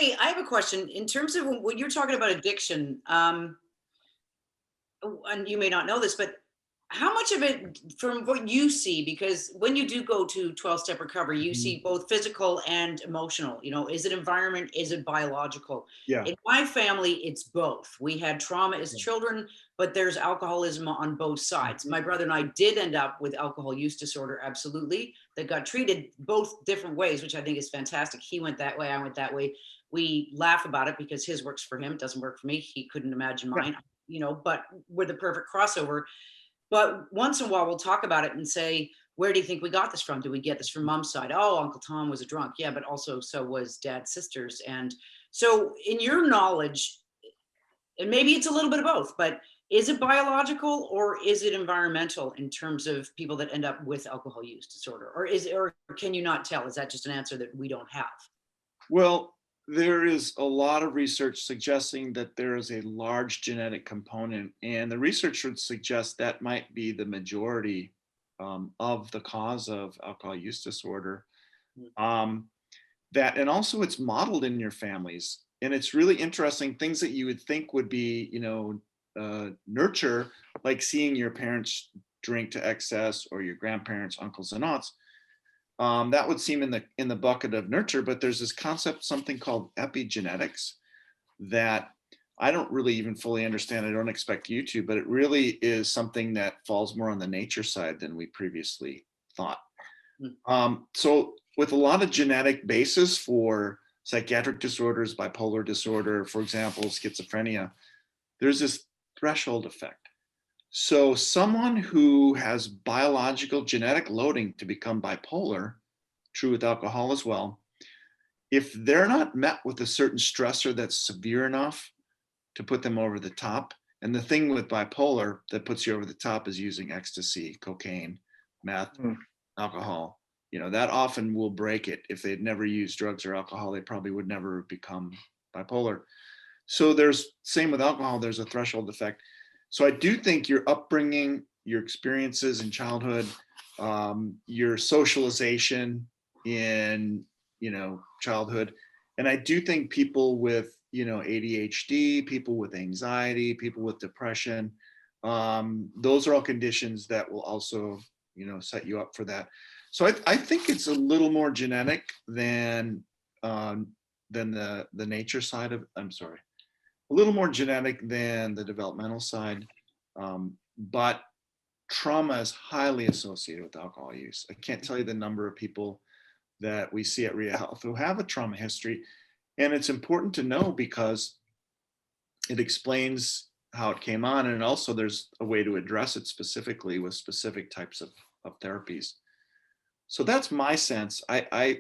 Hey, I have a question. In terms of when you're talking about addiction, and you may not know this, but how much of it, from what you see, because when you do go to 12-step recovery, you Mhm. see both physical and emotional. Is it environment? Is it biological? Yeah. In my family, it's both. We had trauma as Yeah. children, but there's alcoholism on both sides. Mhm. My brother and I did end up with alcohol use disorder, absolutely, that got treated both different ways, which I think is fantastic. He went that way, I went that way. We laugh about it because his works for him, it doesn't work for me. He couldn't imagine Yeah. mine, but we're the perfect crossover. But once in a while, we'll talk about it and say, where do you think we got this from? Do we get this from mom's side? Oh, Uncle Tom was a drunk. Yeah, but also so was dad's sisters. And so, in your knowledge, and maybe it's a little bit of both, but is it biological or is it environmental in terms of people that end up with alcohol use disorder? Or can you not tell? Is that just an answer that we don't have? Well, there is a lot of research suggesting that there is a large genetic component, and the research would suggest that might be the majority of the cause of alcohol use disorder. Um, that and also it's modeled in your families, and it's really interesting. Things that you would think would be, nurture, like seeing your parents drink to excess or your grandparents, uncles and aunts. That would seem in the bucket of nurture, but there's this concept, something called epigenetics, that I don't really even fully understand. I don't expect you to, but it really is something that falls more on the nature side than we previously thought. Mm. So with a lot of genetic basis for psychiatric disorders, bipolar disorder, for example, schizophrenia, there's this threshold effect. So someone who has biological genetic loading to become bipolar, true with alcohol as well, if they're not met with a certain stressor that's severe enough to put them over the top, and the thing with bipolar that puts you over the top is using ecstasy, cocaine, meth, Mm. alcohol. That often will break it. If they'd never used drugs or alcohol, they probably would never become bipolar. So there's same with alcohol, there's a threshold effect. So I do think your upbringing, your experiences in childhood, your socialization in childhood, and I do think people with ADHD, people with anxiety, people with depression, those are all conditions that will also set you up for that. So I think it's a little more genetic than the nature side of. I'm sorry, a little more genetic than the developmental side, but trauma is highly associated with alcohol use. I can't tell you the number of people that we see at Ria Health who have a trauma history, and it's important to know because it explains how it came on, and also there's a way to address it specifically with specific types of therapies. So that's my sense. I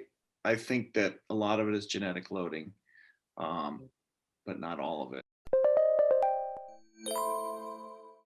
think that a lot of it is genetic loading, but not all of it.